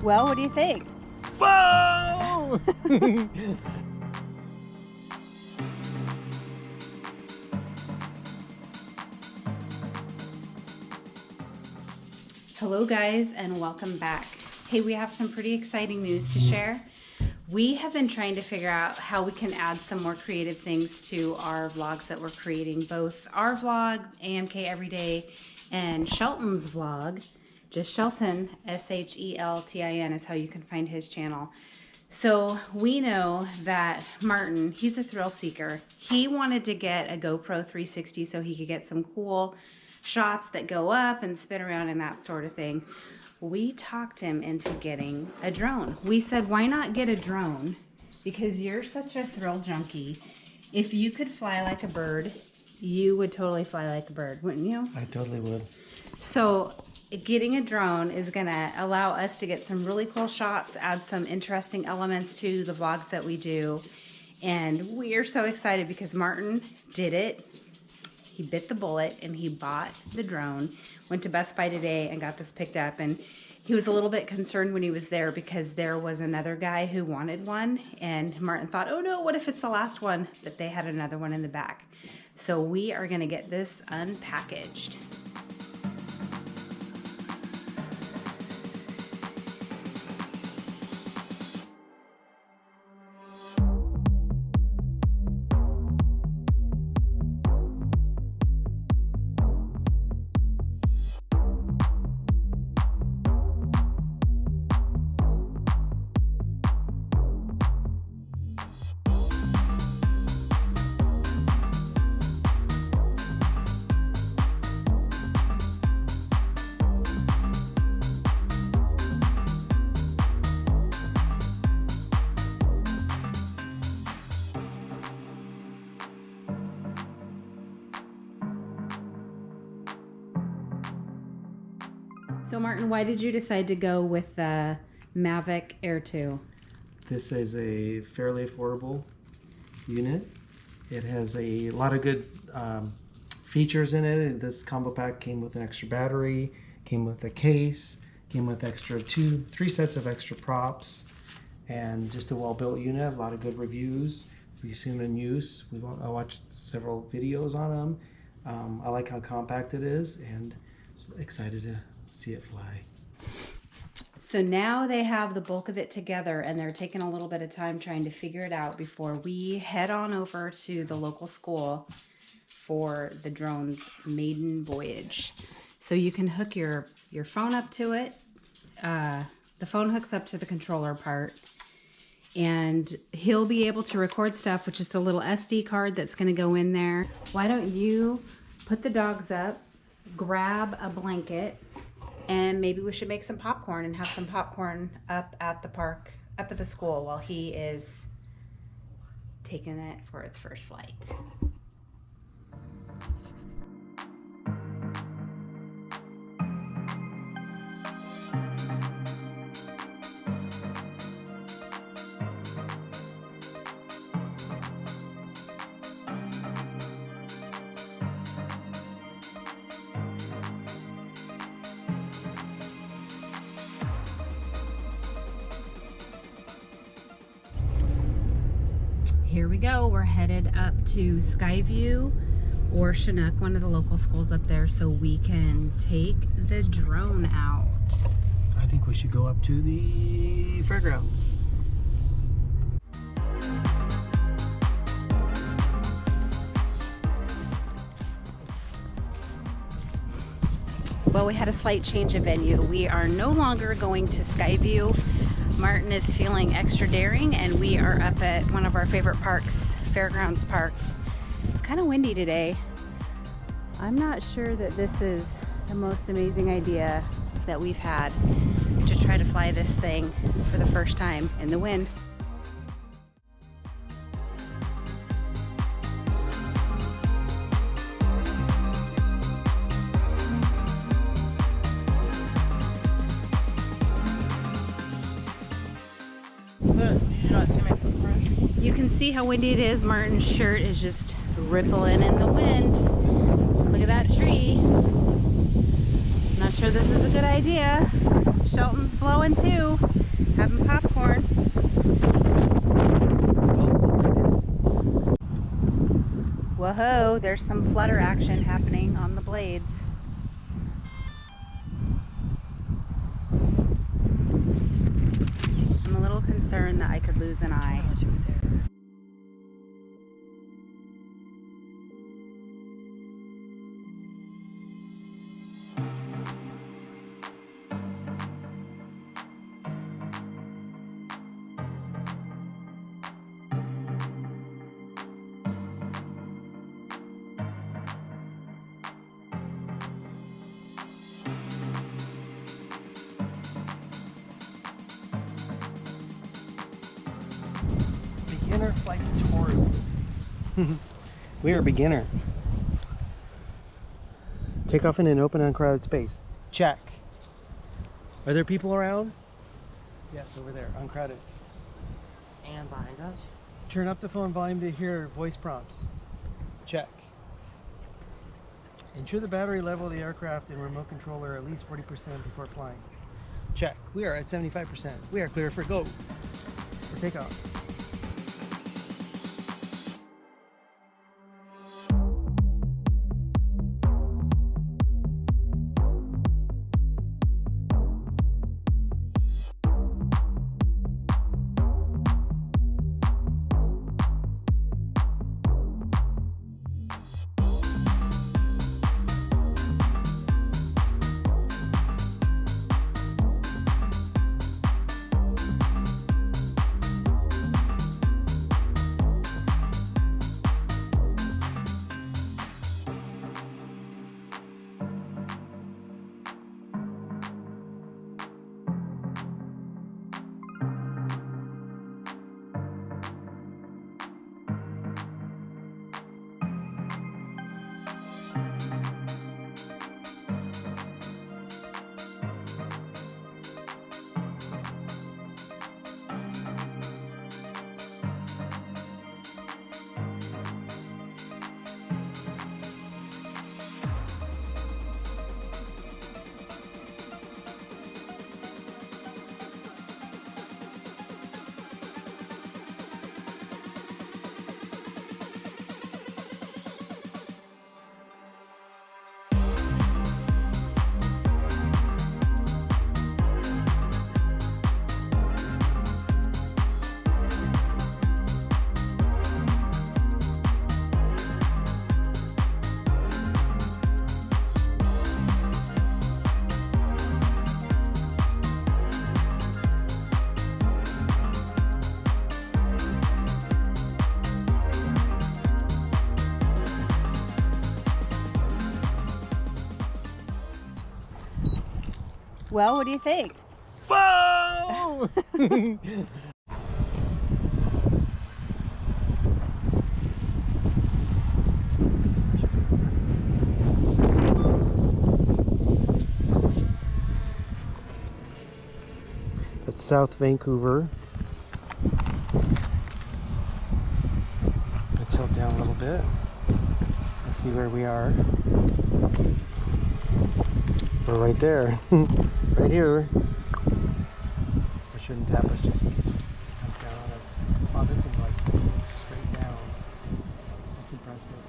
Well, what do you think? Whoa! Hello guys, and welcome back. Hey, we have some pretty exciting news to share. We have been trying to figure out how we can add some more creative things to our vlogs that we're creating, both our vlog, AMK Everyday, and Sheltin's vlog. Just Sheltin, S-H-E-L-T-I-N is how you can find his channel. So we know that Martin, he's a thrill seeker. He wanted to get a GoPro 360 so he could get some cool shots that go up and spin around and that sort of thing. We talked him into getting a drone. We said, why not get a drone? Because you're such a thrill junkie. If you could fly like a bird, you would totally fly like a bird, wouldn't you? I totally would. So getting a drone is gonna allow us to get some really cool shots, add some interesting elements to the vlogs that we do. And we are so excited because Martin did it. He bit the bullet and he bought the drone, went to Best Buy today and got this picked up. And he was a little bit concerned when he was there because there was another guy who wanted one. And Martin thought, oh no, what if it's the last one? But they had another one in the back. So we are gonna get this unpackaged. So Martin, why did you decide to go with the Mavic Air 2? This is a fairly affordable unit. It has a lot of good features in it. This combo pack came with an extra battery, came with a case, came with three sets of extra props, and just a well-built unit. A lot of good reviews. We've seen them in use. I watched several videos on them. I like how compact it is, and excited to see it fly. So now they have the bulk of it together and they're taking a little bit of time trying to figure it out before we head on over to the local school for the drone's maiden voyage. So you can hook your phone up to it. The phone hooks up to the controller part, and he'll be able to record stuff with just a little SD card that's going to go in there. Why don't you put the dogs up, grab a blanket, and maybe we should make some popcorn and have some popcorn up at the park, up at the school while he is taking it for its first flight. Here we go. We're headed up to Skyview or Chinook, one of the local schools up there, so we can take the drone out. I think we should go up to the fairgrounds. Well, we had a slight change of venue. We are no longer going to Skyview. Martin is feeling extra daring and we are up at one of our favorite parks, Fairgrounds Parks. It's kind of windy today. I'm not sure that this is the most amazing idea that we've had to try to fly this thing for the first time in the wind. You can see how windy it is. Martin's shirt is just rippling in the wind. Look at that tree. I'm not sure this is a good idea. Shelton's blowing too, having popcorn. Whoa, there's some flutter action happening on the blades. I'm a little concerned that I could lose an eye. Beginner flight tutorial. We are beginner. Take off in an open, uncrowded space. Check. Are there people around? Yes, over there, uncrowded. And behind us? Turn up the phone volume to hear voice prompts. Check. Ensure the battery level of the aircraft and remote controller at least 40% before flying. Check. We are at 75%. We are clear for go. For takeoff. Well, what do you think? Whoa! That's South Vancouver. Let's tilt down a little bit. Let's see where we are. We're right there. Right here. It shouldn't tap us just in case it comes down on us. Oh, this is like looks straight down. That's impressive.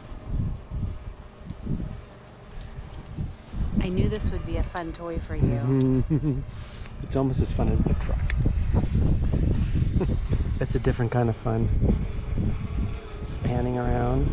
I knew this would be a fun toy for you. It's almost as fun as the truck. It's a different kind of fun. Just panning around.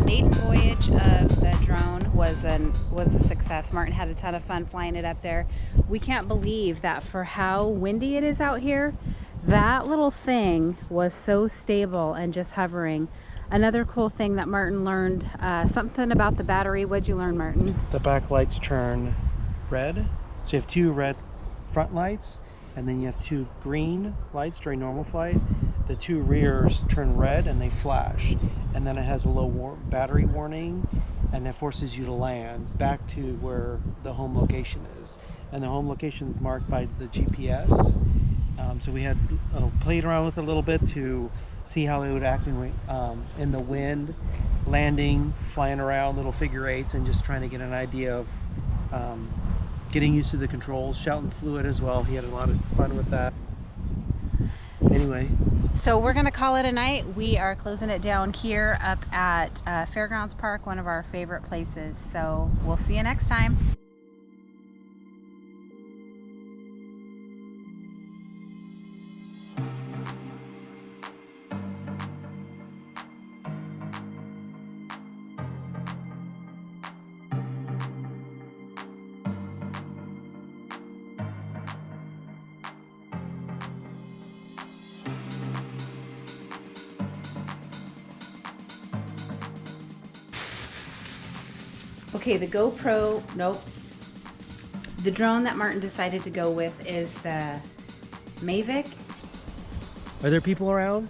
maiden voyage of the drone was a success. Martin had a ton of fun flying it up there. We can't believe that for how windy it is out here, that little thing was so stable and just hovering. Another cool thing that Martin learned, something about the battery. What'd you learn, Martin? The back lights turn red. So you have two red front lights, and then you have two green lights during normal flight. The two rears turn red and they flash. And then it has a low battery warning, and it forces you to land back to where the home location is. And the home location is marked by the GPS. So we had played around with it a little bit to see how it would act in the wind, landing, flying around little figure eights, and just trying to get an idea of getting used to the controls. Sheltin flew it as well. He had a lot of fun with that. Anyway. So we're gonna call it a night. We are closing it down here up at Fairgrounds Park, one of our favorite places. So we'll see you next time. Okay, the GoPro, nope. The drone that Martin decided to go with is the Mavic. Are there people around?